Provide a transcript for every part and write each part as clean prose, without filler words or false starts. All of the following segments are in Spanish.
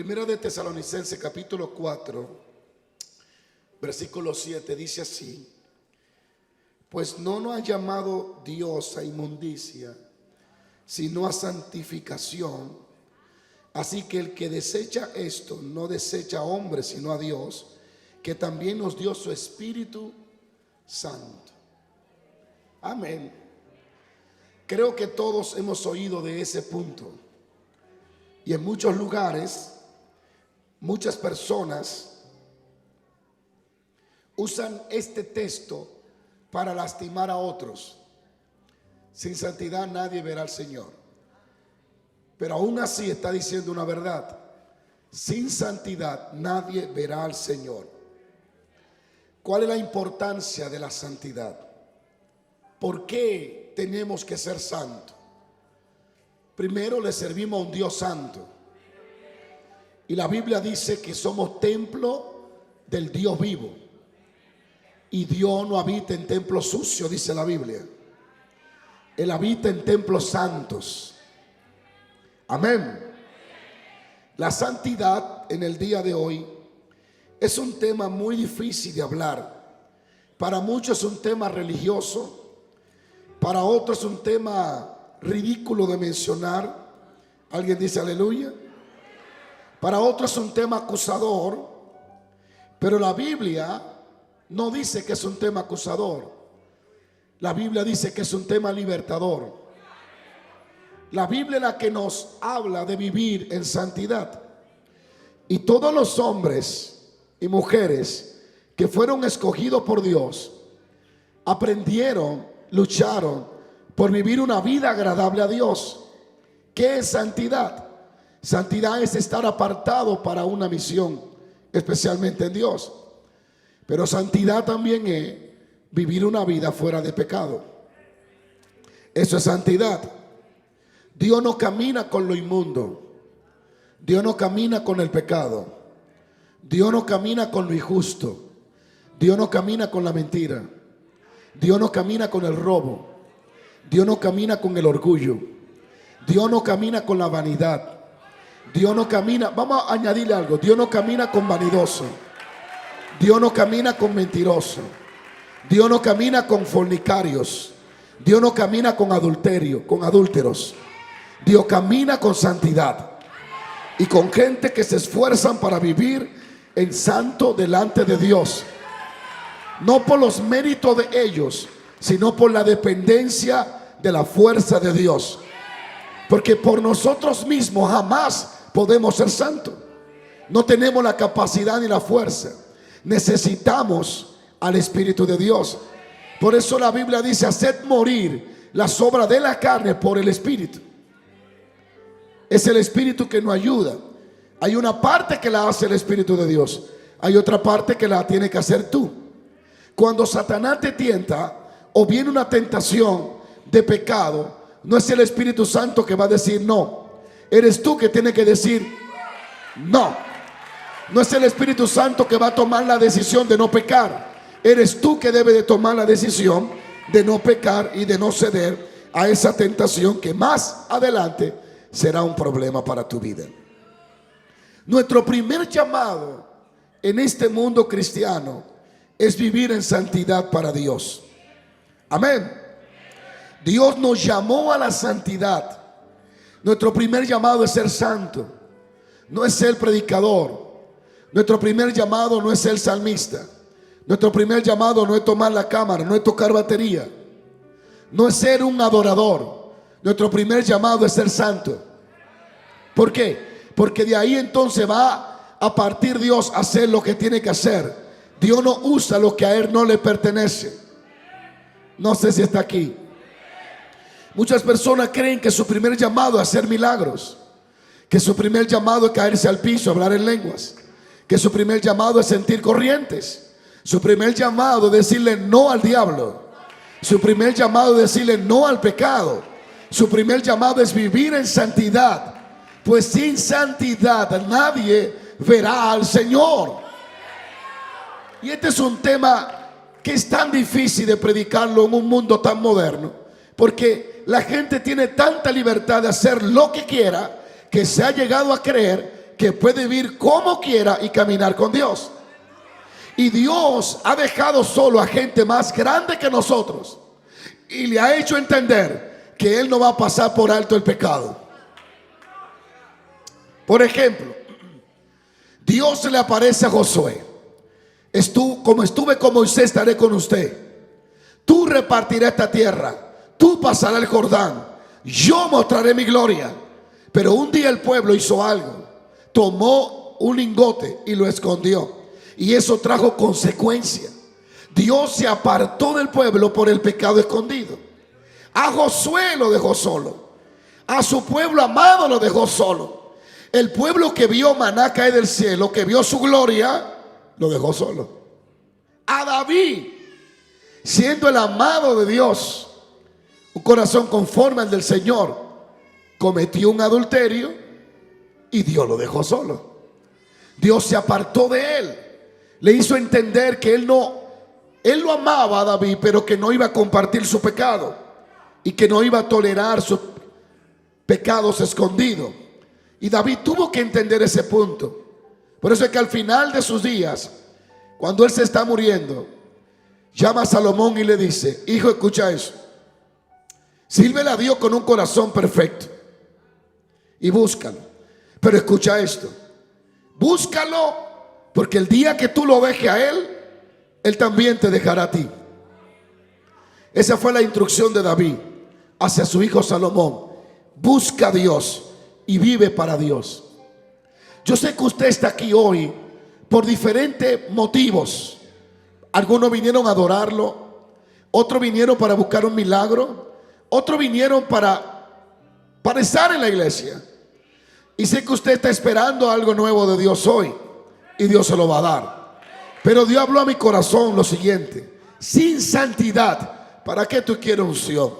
Primera de Tesalonicenses capítulo 4, versículo 7 dice así: pues no nos ha llamado Dios a inmundicia, sino a santificación. Así que el que desecha esto no desecha a hombres, sino a Dios, que también nos dio su Espíritu Santo. Amén. Creo que todos hemos oído de ese punto. Y en muchos lugares, muchas personas usan este texto para lastimar a otros. Sin santidad nadie verá al Señor. Pero aún así está diciendo una verdad: sin santidad nadie verá al Señor. ¿Cuál es la importancia de la santidad? ¿Por qué tenemos que ser santos? Primero, le servimos a un Dios santo. Y la Biblia dice que somos templo del Dios vivo. Y Dios no habita en templos sucios, dice la Biblia. Él habita en templos santos. Amén. La santidad en el día de hoy es un tema muy difícil de hablar. Para muchos es un tema religioso. Para otros es un tema ridículo de mencionar. ¿Alguien dice aleluya? Para otros es un tema acusador. Pero la Biblia no dice que es un tema acusador. La Biblia dice que es un tema libertador. La Biblia es la que nos habla de vivir en santidad. Y todos los hombres y mujeres que fueron escogidos por Dios aprendieron, lucharon por vivir una vida agradable a Dios. ¿Qué es santidad? Santidad es estar apartado para una misión, especialmente en Dios. Pero santidad también es vivir una vida fuera de pecado. Eso es santidad. Dios no camina con lo inmundo. Dios no camina con el pecado. Dios no camina con lo injusto. Dios no camina con la mentira. Dios no camina con el robo. Dios no camina con el orgullo. Dios no camina con la vanidad. Dios no camina, vamos a añadirle algo: Dios no camina con vanidoso. Dios no camina con mentiroso. Dios no camina con fornicarios. Dios no camina con adulterio, con adúlteros. Dios camina con santidad y con gente que se esfuerzan para vivir en santo delante de Dios. No por los méritos de ellos, sino por la dependencia de la fuerza de Dios. Porque por nosotros mismos jamás podemos ser santos. No tenemos la capacidad ni la fuerza. Necesitamos al Espíritu de Dios. Por eso la Biblia dice: haced morir las obras de la carne por el Espíritu. Es el Espíritu que nos ayuda. Hay una parte que la hace el Espíritu de Dios. Hay otra parte que la tiene que hacer tú. Cuando Satanás te tienta o viene una tentación de pecado, no es el Espíritu Santo que va a decir no. Eres tú que tienes que decir no. No es el Espíritu Santo que va a tomar la decisión de no pecar. Eres tú que debes de tomar la decisión de no pecar y de no ceder a esa tentación que más adelante será un problema para tu vida. Nuestro primer llamado en este mundo cristiano es vivir en santidad para Dios. Amén. Dios nos llamó a la santidad. Nuestro primer llamado es ser santo. No es ser predicador. Nuestro primer llamado no es ser salmista. Nuestro primer llamado no es tomar la cámara, no es tocar batería, no es ser un adorador. Nuestro primer llamado es ser santo. ¿Por qué? Porque de ahí entonces va a partir Dios a hacer lo que tiene que hacer. Dios no usa lo que a Él no le pertenece. No sé si está aquí. Muchas personas creen que su primer llamado es hacer milagros, que su primer llamado es caerse al piso, hablar en lenguas, que su primer llamado es sentir corrientes. Su primer llamado es decirle no al diablo. Su primer llamado es decirle no al pecado. Su primer llamado es vivir en santidad. Pues sin santidad nadie verá al Señor. Y este es un tema que es tan difícil de predicarlo en un mundo tan moderno, porque la gente tiene tanta libertad de hacer lo que quiera, que se ha llegado a creer que puede vivir como quiera y caminar con Dios. Y Dios ha dejado solo a gente más grande que nosotros y le ha hecho entender que Él no va a pasar por alto el pecado. Por ejemplo, Dios se le aparece a Josué: como estuve con Moisés, estaré con usted. Tú repartirás esta tierra, tú pasarás el Jordán, yo mostraré mi gloria. Pero un día el pueblo hizo algo: tomó un lingote y lo escondió, y eso trajo consecuencias. Dios se apartó del pueblo por el pecado escondido. A Josué lo dejó solo, a su pueblo amado lo dejó solo. El pueblo que vio maná caer del cielo, que vio su gloria, lo dejó solo. A David, siendo el amado de Dios, un corazón conforme al del Señor, cometió un adulterio y Dios lo dejó solo. Dios se apartó de él, le hizo entender que él lo amaba a David, pero que no iba a compartir su pecado y que no iba a tolerar sus pecados escondidos. Y David tuvo que entender ese punto. Por eso es que al final de sus días, cuando él se está muriendo, llama a Salomón y le dice: hijo, escucha eso. Sírvele a Dios con un corazón perfecto y búscalo. Pero escucha esto: búscalo, porque el día que tú lo dejes a Él, Él también te dejará a ti. Esa fue la instrucción de David hacia su hijo Salomón: busca a Dios y vive para Dios. Yo sé que usted está aquí hoy por diferentes motivos. Algunos vinieron a adorarlo, otros vinieron para buscar un milagro, otros vinieron para estar en la iglesia. Y sé que usted está esperando algo nuevo de Dios hoy, y Dios se lo va a dar. Pero Dios habló a mi corazón lo siguiente: sin santidad, ¿para qué tú quieres unción?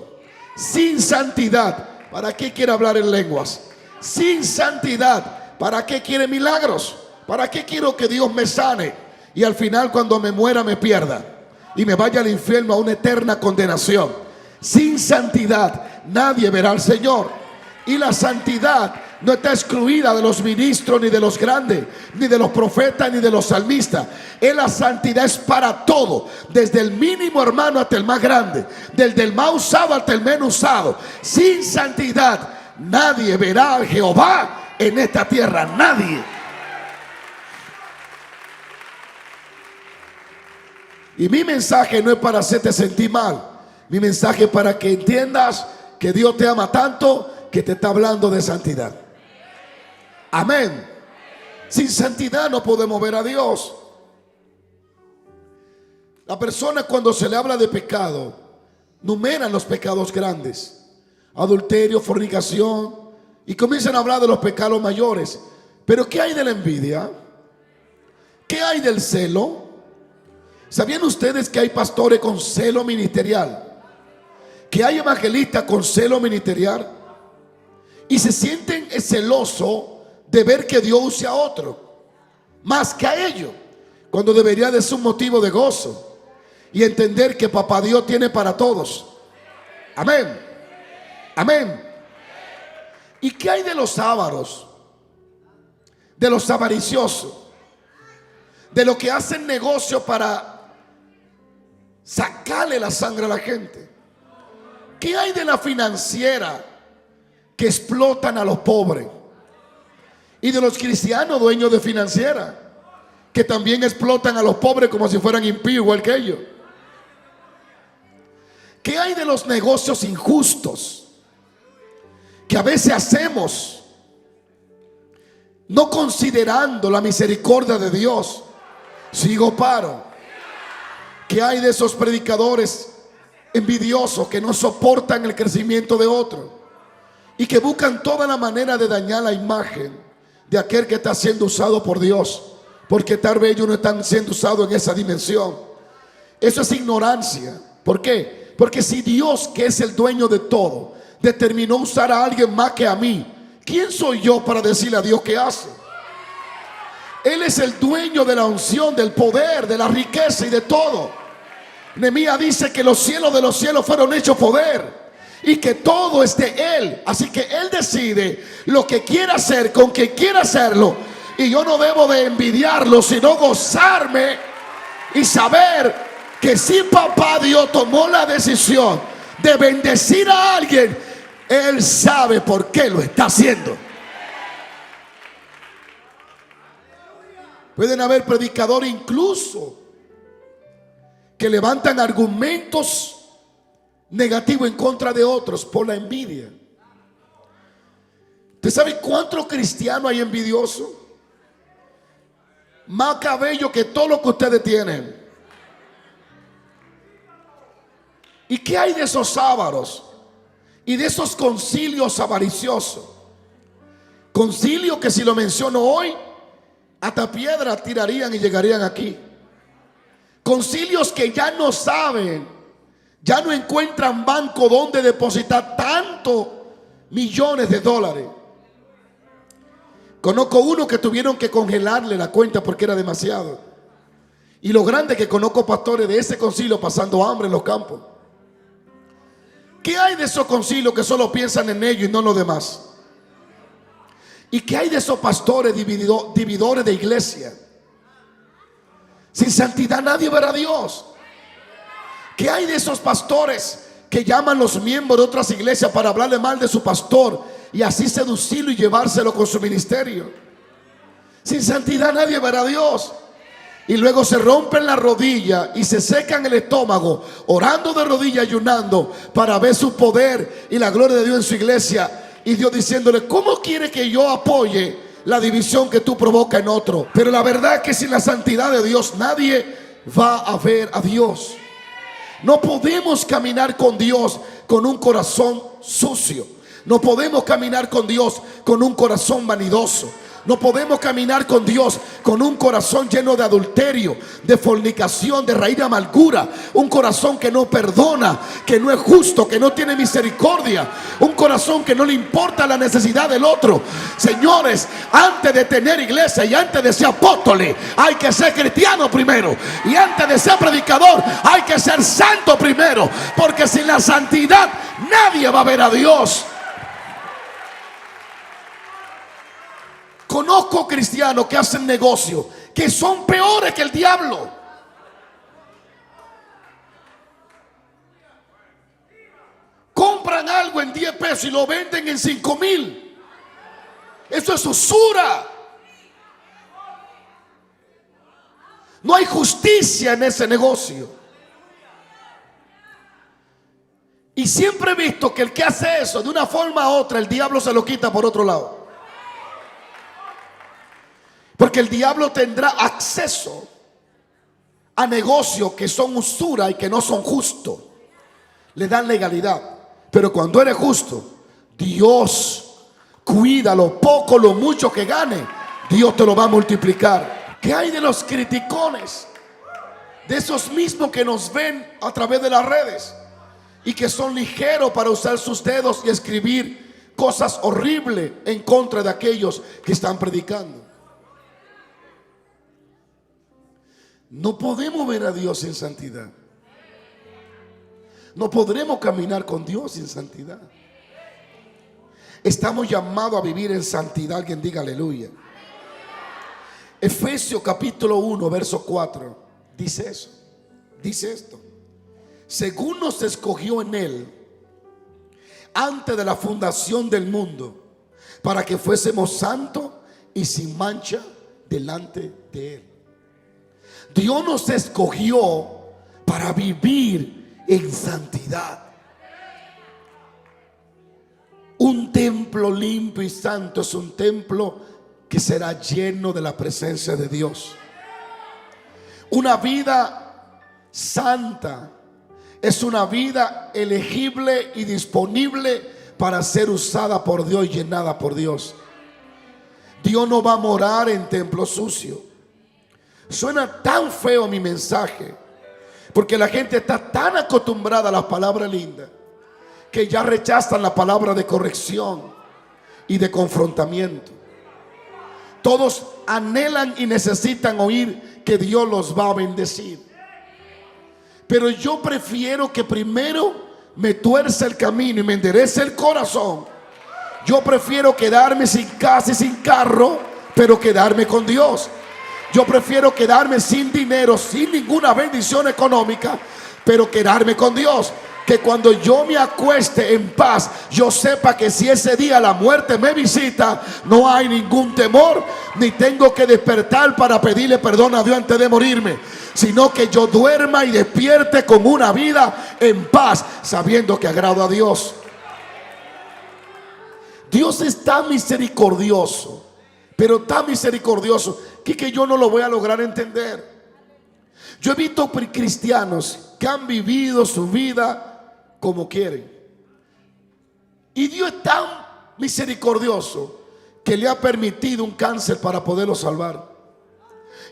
Sin santidad, ¿para qué quiere hablar en lenguas? Sin santidad, ¿para qué quiere milagros? ¿Para qué quiero que Dios me sane y al final cuando me muera me pierda y me vaya al infierno a una eterna condenación? Sin santidad nadie verá al Señor. Y la santidad no está excluida de los ministros, ni de los grandes, ni de los profetas, ni de los salmistas. La santidad es para todo, desde el mínimo hermano hasta el más grande, desde el más usado hasta el menos usado. Sin santidad nadie verá a Jehová en esta tierra, nadie. Y mi mensaje no es para hacerte sentir mal. Mi mensaje es para que entiendas que Dios te ama tanto que te está hablando de santidad. Amén. Sin santidad no podemos ver a Dios. La persona, cuando se le habla de pecado, numeran los pecados grandes: adulterio, fornicación, y comienzan a hablar de los pecados mayores. Pero ¿qué hay de la envidia? ¿Qué hay del celo? ¿Sabían ustedes que hay pastores con celo ministerial? Que hay evangelistas con celo ministerial y se sienten celosos de ver que Dios use a otro más que a ellos, cuando debería de ser un motivo de gozo y entender que papá Dios tiene para todos. Amén. Amén. ¿Y qué hay de los ávaros? De los avariciosos, de los que hacen negocio para sacarle la sangre a la gente. ¿Qué hay de la financiera que explotan a los pobres? Y de los cristianos dueños de financiera que también explotan a los pobres como si fueran impíos igual que ellos. ¿Qué hay de los negocios injustos que a veces hacemos no considerando la misericordia de Dios? Sigo paro. ¿Qué hay de esos predicadores envidiosos que no soportan el crecimiento de otro y que buscan toda la manera de dañar la imagen de aquel que está siendo usado por Dios, porque tal vez ellos no están siendo usados en esa dimensión? Eso es ignorancia. ¿Por qué? Porque si Dios, que es el dueño de todo, determinó usar a alguien más que a mí, ¿quién soy yo para decirle a Dios qué hace? Él es el dueño de la unción, del poder, de la riqueza y de todo. Nehemías dice que los cielos de los cielos fueron hechos poder, y que todo es de Él. Así que Él decide lo que quiere hacer, con quien quiere hacerlo. Y yo no debo de envidiarlo, sino gozarme y saber que si papá Dios tomó la decisión de bendecir a alguien, Él sabe por qué lo está haciendo. Pueden haber predicadores incluso que levantan argumentos negativos en contra de otros por la envidia. ¿Usted sabe cuántos cristianos hay envidiosos? Más cabello que todo lo que ustedes tienen. ¿Y qué hay de esos ávaros y de esos concilios avariciosos? Concilio que si lo menciono hoy, hasta piedra tirarían y llegarían aquí. Concilios que ya no saben, ya no encuentran banco donde depositar tantos millones de dólares. Conozco uno que tuvieron que congelarle la cuenta porque era demasiado. Y lo grande que conozco pastores de ese concilio pasando hambre en los campos. ¿Qué hay de esos concilios que solo piensan en ellos y no en los demás? ¿Y qué hay de esos pastores divididores de iglesia? Sin santidad nadie verá a Dios. ¿Qué hay de esos pastores que llaman a los miembros de otras iglesias para hablarle mal de su pastor y así seducirlo y llevárselo con su ministerio? Sin santidad nadie verá a Dios. Y luego se rompen la rodilla y se secan el estómago, orando de rodillas, ayunando para ver su poder y la gloria de Dios en su iglesia. Y Dios diciéndole: ¿cómo quiere que yo apoye la división que tú provocas en otro? Pero la verdad es que sin la santidad de Dios nadie va a ver a Dios. No podemos caminar con Dios con un corazón sucio. No podemos caminar con Dios con un corazón vanidoso. No podemos caminar con Dios con un corazón lleno de adulterio, de fornicación, de raíz de amargura. Un corazón que no perdona, que no es justo, que no tiene misericordia. Un corazón que no le importa la necesidad del otro. Señores, antes de tener iglesia y antes de ser apóstoles, hay que ser cristiano primero. Y antes de ser predicador, hay que ser santo primero. Porque sin la santidad nadie va a ver a Dios. Conozco cristianos que hacen negocio que son peores que el diablo. Compran algo en 10 pesos y lo venden en 5,000. Eso es usura. No hay justicia en ese negocio. Y siempre he visto que el que hace eso de una forma u otra, el diablo se lo quita por otro lado. Porque el diablo tendrá acceso a negocios que son usura y que no son justos. Le dan legalidad. Pero cuando eres justo, Dios cuida lo poco, lo mucho que gane. Dios te lo va a multiplicar. ¿Qué hay de los criticones? De esos mismos que nos ven a través de las redes y que son ligeros para usar sus dedos y escribir cosas horribles en contra de aquellos que están predicando. No podemos ver a Dios sin santidad. No podremos caminar con Dios sin santidad. Estamos llamados a vivir en santidad. Alguien diga aleluya. Efesios capítulo 1 verso 4 dice eso. Dice esto: según nos escogió en Él antes de la fundación del mundo, para que fuésemos santos y sin mancha delante de Él. Dios nos escogió para vivir en santidad. Un templo limpio y santo es un templo que será lleno de la presencia de Dios. Una vida santa es una vida elegible y disponible para ser usada por Dios y llenada por Dios. Dios no va a morar en templo sucio. Suena tan feo mi mensaje porque la gente está tan acostumbrada a las palabras lindas que ya rechazan la palabra de corrección y de confrontamiento. Todos anhelan y necesitan oír que Dios los va a bendecir. Pero yo prefiero que primero me tuerce el camino y me enderece el corazón, yo prefiero quedarme sin casa y sin carro, pero quedarme con Dios. Yo prefiero quedarme sin dinero, sin ninguna bendición económica, pero quedarme con Dios. Que cuando yo me acueste en paz, yo sepa que si ese día la muerte me visita, no hay ningún temor, ni tengo que despertar para pedirle perdón a Dios antes de morirme, sino que yo duerma y despierte con una vida en paz, sabiendo que agrado a Dios. Dios es tan misericordioso, pero tan misericordioso que yo no lo voy a lograr entender. Yo he visto cristianos que han vivido su vida como quieren, y Dios es tan misericordioso que le ha permitido un cáncer para poderlo salvar,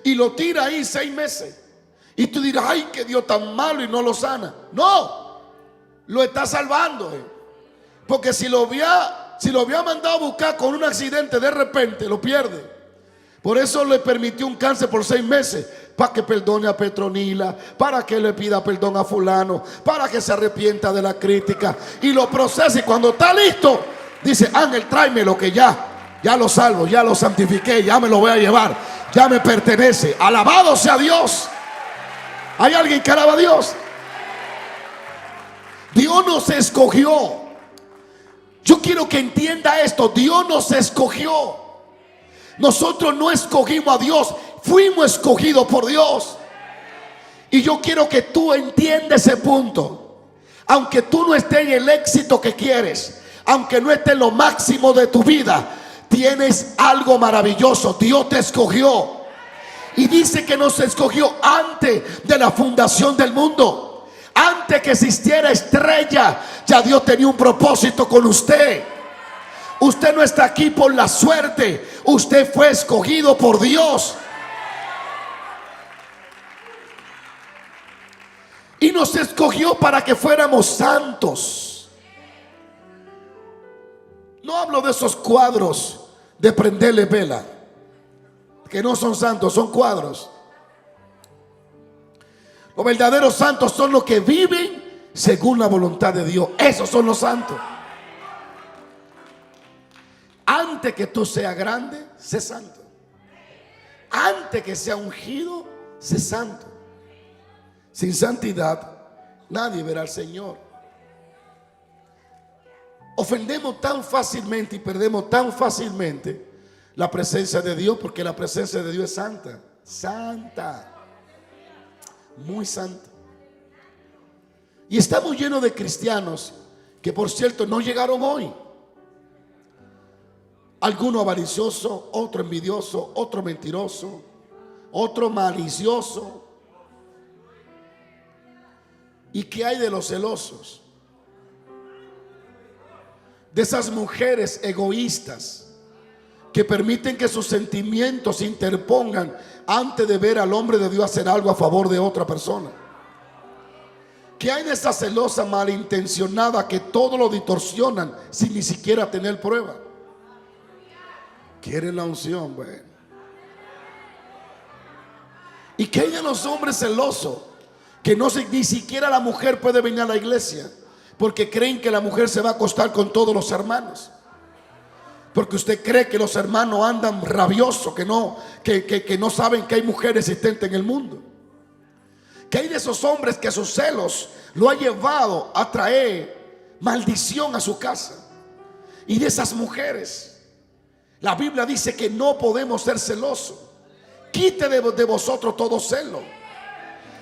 y lo tira ahí 6 meses. Y tú dirás: ay, que Dios tan malo y no lo sana. No, lo está salvando, porque si lo había mandado a buscar con un accidente, de repente lo pierde. Por eso le permitió un cáncer por 6 meses, para que perdone a Petronila, para que le pida perdón a fulano, para que se arrepienta de la crítica y lo procese. Y cuando está listo, dice: ángel, tráemelo, que ya lo salvo, ya lo santifiqué, ya me lo voy a llevar, ya me pertenece. Alabado sea Dios. ¿Hay alguien que alaba a Dios? Dios nos escogió. Yo quiero que entienda esto: Dios nos escogió. Nosotros no escogimos a Dios, fuimos escogidos por Dios. Y yo quiero que tú entiendas ese punto. Aunque tú no estés en el éxito que quieres, aunque no estés en lo máximo de tu vida, tienes algo maravilloso. Dios te escogió. Y dice que nos escogió antes de la fundación del mundo. Antes que existiera estrella, ya Dios tenía un propósito con usted. Usted no está aquí por la suerte, usted fue escogido por Dios. Y nos escogió para que fuéramos santos. No hablo de esos cuadros de prenderle vela, que no son santos, son cuadros. Los verdaderos santos son los que viven según la voluntad de Dios. Esos son los santos. Antes que tú seas grande, sé santo. Antes que sea ungido, sé santo. Sin santidad nadie verá al Señor. Ofendemos tan fácilmente y perdemos tan fácilmente la presencia de Dios, porque la presencia de Dios es santa. Santa. Muy santa. Y estamos llenos de cristianos que, por cierto, no llegaron hoy. Alguno avaricioso, otro envidioso, otro mentiroso, otro malicioso. ¿Y qué hay de los celosos? De esas mujeres egoístas que permiten que sus sentimientos se interpongan antes de ver al hombre de Dios hacer algo a favor de otra persona. ¿Qué hay de esa celosa malintencionada que todo lo distorsionan sin ni siquiera tener prueba? Quieren la unción, bueno. ¿Y qué hay de los hombres celosos que ni siquiera la mujer puede venir a la iglesia, porque creen que la mujer se va a acostar con todos los hermanos? Porque usted cree que los hermanos andan rabiosos, que no saben que hay mujeres existentes en el mundo. ¿Qué hay de esos hombres que sus celos lo ha llevado a traer maldición a su casa? Y de esas mujeres, la Biblia dice que no podemos ser celosos. Quite de vosotros todo celo,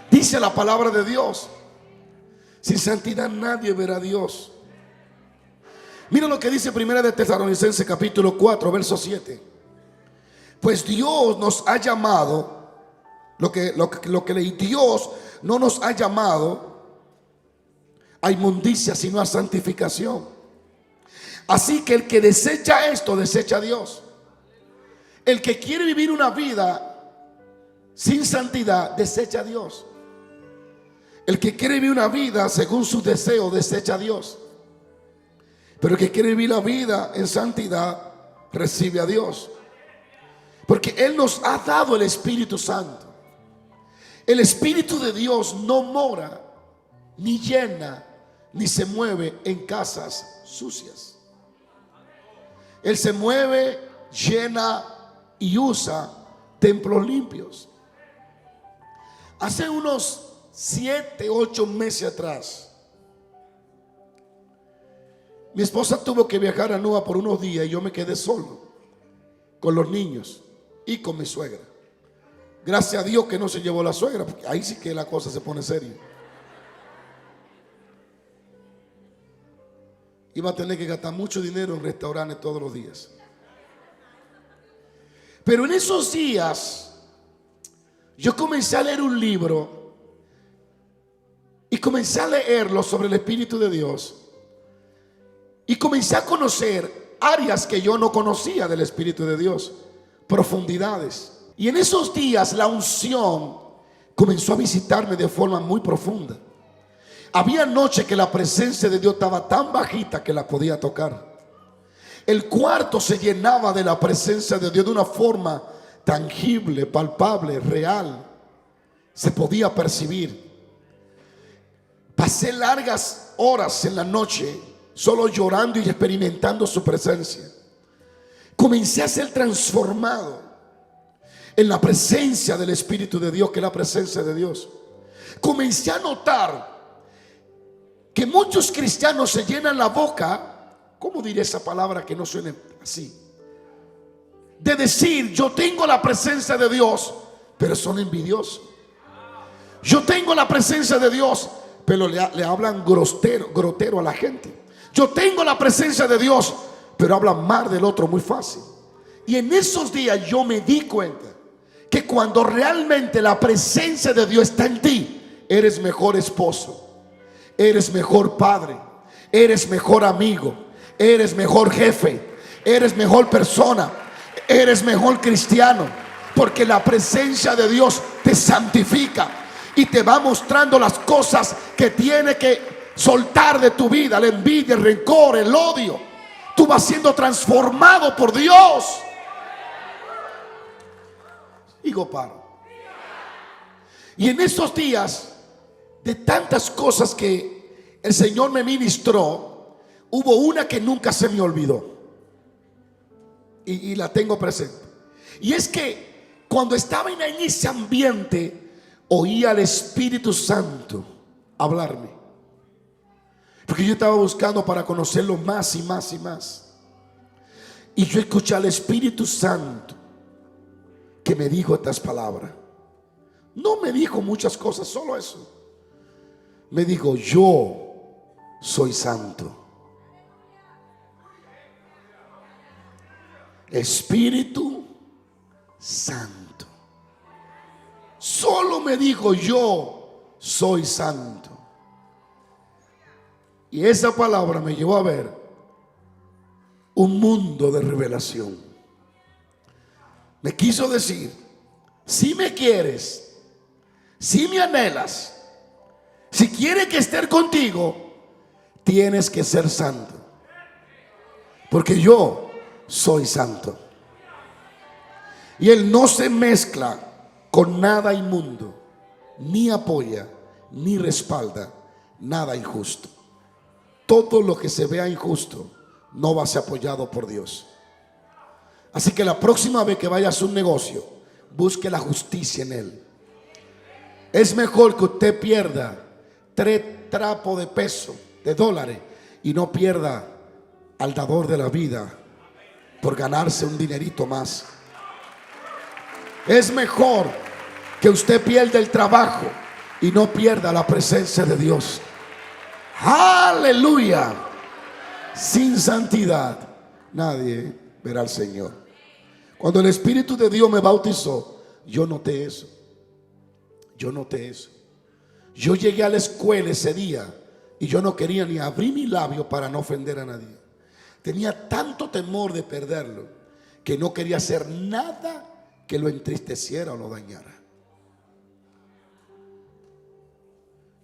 dice la palabra de Dios. Sin santidad nadie verá a Dios. Mira lo que dice Primera de Tesalonicenses capítulo 4 verso 7. Pues Dios nos ha llamado, Dios no nos ha llamado a inmundicia, sino a santificación. Así que el que desecha esto, desecha a Dios. El que quiere vivir una vida sin santidad, desecha a Dios. El que quiere vivir una vida según su deseo, desecha a Dios. Pero el que quiere vivir la vida en santidad, recibe a Dios. Porque Él nos ha dado el Espíritu Santo. El Espíritu de Dios no mora, ni llena, ni se mueve en casas sucias. Él se mueve, llena y usa templos limpios. Hace unos 7, 8 meses atrás, mi esposa tuvo que viajar a Nueva por unos días y yo me quedé solo con los niños y con mi suegra. Gracias a Dios que no se llevó la suegra, porque ahí sí que la cosa se pone seria. Iba a tener que gastar mucho dinero en restaurantes todos los días. Pero en esos días yo comencé a leer un libro y comencé a leerlo sobre el Espíritu de Dios y comencé a conocer áreas que yo no conocía del Espíritu de Dios, profundidades. Y en esos días la unción comenzó a visitarme de forma muy profunda. Había noches que la presencia de Dios estaba tan bajita que la podía tocar. El cuarto se llenaba de la presencia de Dios de una forma tangible, palpable, real. Se podía percibir. Pasé largas horas en la noche solo llorando y experimentando su presencia. Comencé a ser transformado en la presencia del Espíritu de Dios, que es la presencia de Dios. Comencé a notar que muchos cristianos se llenan la boca, ¿cómo diré esa palabra que no suene así? De decir, yo tengo la presencia de Dios, pero son envidiosos. Yo tengo la presencia de Dios, pero le hablan grosero a la gente. Yo tengo la presencia de Dios, pero hablan mal del otro muy fácil. Y en esos días yo me di cuenta que cuando realmente la presencia de Dios está en ti, eres mejor esposo, eres mejor padre, eres mejor amigo, eres mejor jefe, eres mejor persona, eres mejor cristiano, porque la presencia de Dios te santifica y te va mostrando las cosas que tiene que soltar de tu vida, la envidia, el rencor, el odio. Tú vas siendo transformado por Dios. Digo, paro. Y en estos días, de tantas cosas que el Señor me ministró, hubo una que nunca se me olvidó y la tengo presente. Y es que cuando estaba en ese ambiente, oía al Espíritu Santo hablarme, porque yo estaba buscando para conocerlo más y más y más. Y yo escuché al Espíritu Santo que me dijo estas palabras. No me dijo muchas cosas, solo eso. Me dijo, yo soy santo. Espíritu Santo. Solo me dijo, yo soy santo. Y esa palabra me llevó a ver un mundo de revelación. Me quiso decir, si me quieres, si me anhelas, si quieres que esté contigo, tienes que ser santo, porque yo soy santo. Y Él no se mezcla con nada inmundo, ni apoya, ni respalda nada injusto. Todo lo que se vea injusto no va a ser apoyado por Dios. Así que la próxima vez que vayas a un negocio, busque la justicia en él. Es mejor que usted pierda 3 trapos de peso, de dólares, y no pierda al dador de la vida por ganarse un dinerito más. Es mejor que usted pierda el trabajo y no pierda la presencia de Dios. Aleluya. Sin santidad nadie verá al Señor. Cuando el Espíritu de Dios me bautizó, yo noté eso. Yo noté eso. Yo llegué a la escuela ese día y yo no quería ni abrir mi labio para no ofender a nadie. Tenía tanto temor de perderlo que no quería hacer nada que lo entristeciera o lo dañara.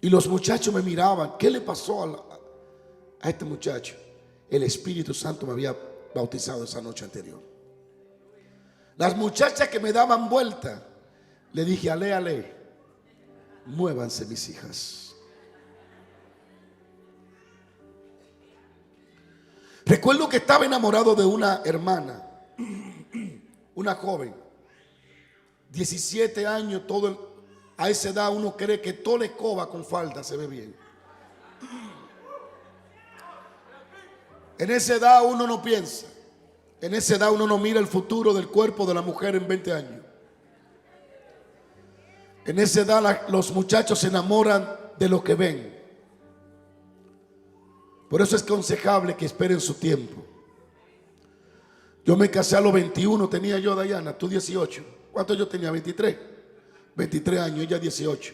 Y los muchachos me miraban. ¿Qué le pasó a este muchacho? El Espíritu Santo me había bautizado esa noche anterior. Las muchachas que me daban vuelta, le dije, ale, muévanse mis hijas. Recuerdo que estaba enamorado de una hermana, una joven, 17 años, a esa edad uno cree que toda la escoba con falda se ve bien. En esa edad uno no piensa, en esa edad uno no mira el futuro del cuerpo de la mujer en 20 años. En esa edad los muchachos se enamoran de lo que ven. Por eso es aconsejable que esperen su tiempo. Yo me casé a los 21, tenía yo, Dayana, tú 18. ¿Cuánto yo tenía? 23. 23 años, ella 18.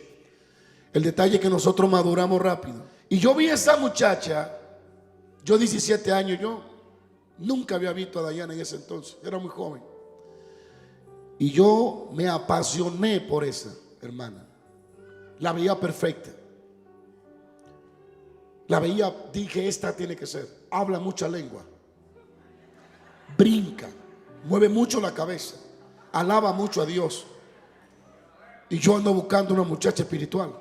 El detalle es que nosotros maduramos rápido. Y yo vi a esa muchacha, yo 17 años, yo nunca había visto a Dayana en ese entonces, era muy joven. Y yo me apasioné por esa hermana. La veía perfecta. La veía, dije, esta tiene que ser. Habla mucha lengua, brinca, mueve mucho la cabeza, alaba mucho a Dios. Y yo ando buscando una muchacha espiritual,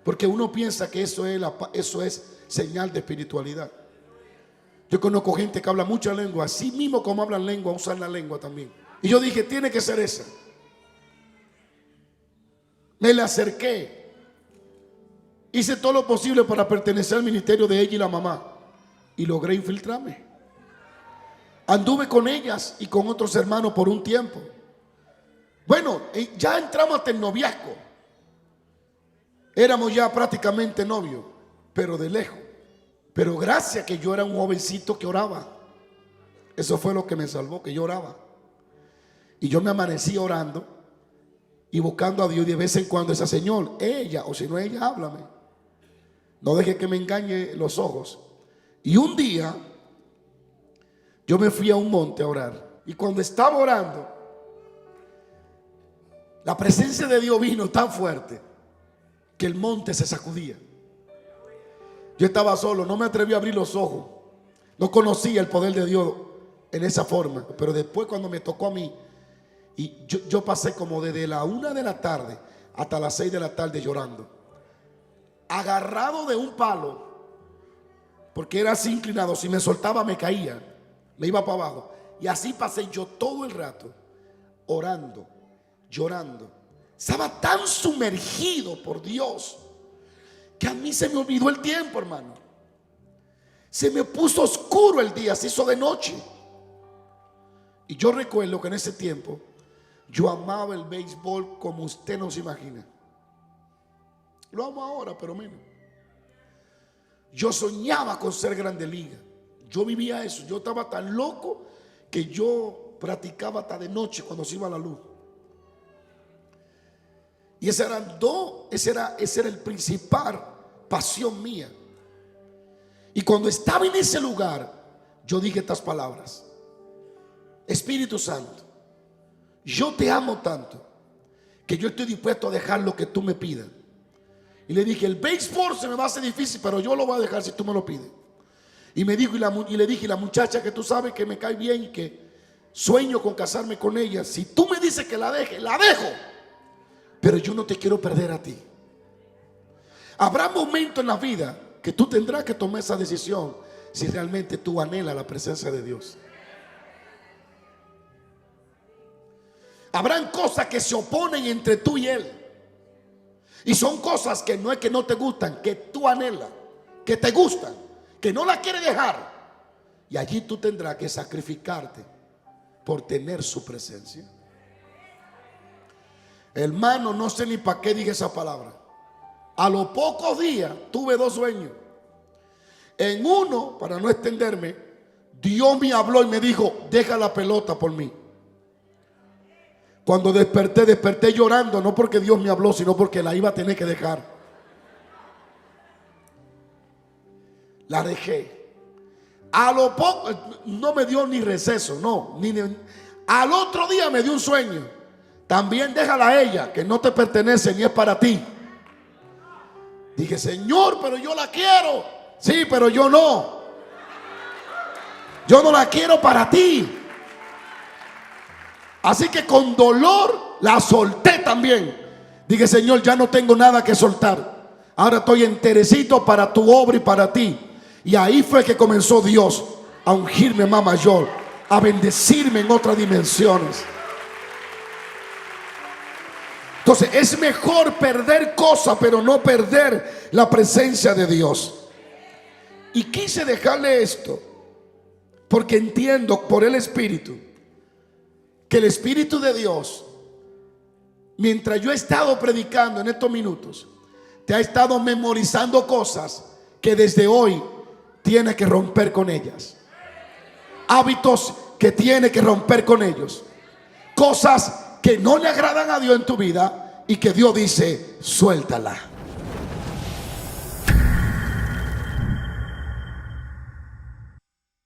porque uno piensa que eso es señal de espiritualidad. Yo conozco gente que habla mucha lengua, así mismo como hablan lengua, usan la lengua también. Y yo dije, tiene que ser esa. Me le acerqué. Hice todo lo posible para pertenecer al ministerio de ella y la mamá. Y logré infiltrarme. Anduve con ellas y con otros hermanos por un tiempo. Bueno, ya entramos hasta el noviazgo. Éramos ya prácticamente novios, pero de lejos. Pero gracias que yo era un jovencito que oraba. Eso fue lo que me salvó, que yo oraba. Y yo me amanecí orando y buscando a Dios. Y de vez en cuando esa Señor, ella, o si no ella, háblame. No deje que me engañe los ojos. Y un día yo me fui a un monte a orar. Y cuando estaba orando, la presencia de Dios vino tan fuerte que el monte se sacudía. Yo estaba solo, no me atreví a abrir los ojos. No conocía el poder de Dios en esa forma. Pero después, cuando me tocó a mí, y yo pasé como desde la 1 de la tarde hasta las 6 de la tarde llorando, agarrado de un palo, porque era así inclinado. Si me soltaba me caía, me iba para abajo. Y así pasé yo todo el rato, orando, llorando. Estaba tan sumergido por Dios que a mí se me olvidó el tiempo, hermano. Se me puso oscuro el día, se hizo de noche. Y yo recuerdo que en ese tiempo yo amaba el béisbol como usted no se imagina. Lo amo ahora, pero menos. Yo soñaba con ser Grande Liga. Yo vivía eso. Yo estaba tan loco que yo practicaba hasta de noche cuando se iba la luz. Y ese era el principal pasión mía. Y cuando estaba en ese lugar, yo dije estas palabras: Espíritu Santo, yo te amo tanto que yo estoy dispuesto a dejar lo que tú me pidas. Y le dije, el béisbol se me va a hacer difícil, pero yo lo voy a dejar si tú me lo pides. Y me dijo, y le dije, la muchacha que tú sabes que me cae bien y que sueño con casarme con ella, si tú me dices que la deje, la dejo. Pero yo no te quiero perder a ti. Habrá momentos en la vida que tú tendrás que tomar esa decisión si realmente tú anhelas la presencia de Dios. Habrán cosas que se oponen entre tú y Él. Y son cosas que no es que no te gustan, que tú anhelas, que te gustan, que no la quieres dejar. Y allí tú tendrás que sacrificarte por tener su presencia. Hermano, no sé ni para qué dije esa palabra. A los pocos días tuve 2 sueños. En uno, para no extenderme, Dios me habló y me dijo, deja la pelota por mí. Cuando desperté llorando, no porque Dios me habló, sino porque la iba a tener que dejar. La dejé. A lo poco, no me dio ni receso, no. Al otro día me dio un sueño. También déjala a ella, que no te pertenece ni es para ti. Dije, Señor, pero yo la quiero. Sí, pero yo no. Yo no la quiero para ti. Así que con dolor la solté también. Dije, Señor, ya no tengo nada que soltar. Ahora estoy enterecito para tu obra y para ti. Y ahí fue que comenzó Dios a ungirme más mayor, a bendecirme en otras dimensiones. Entonces es mejor perder cosas, pero no perder la presencia de Dios. Y quise dejarle esto porque entiendo por el Espíritu que el Espíritu de Dios, mientras yo he estado predicando en estos minutos, te ha estado memorizando cosas que desde hoy tienes que romper con ellas. Hábitos que tienes que romper con ellos. Cosas que no le agradan a Dios en tu vida y que Dios dice, suéltala.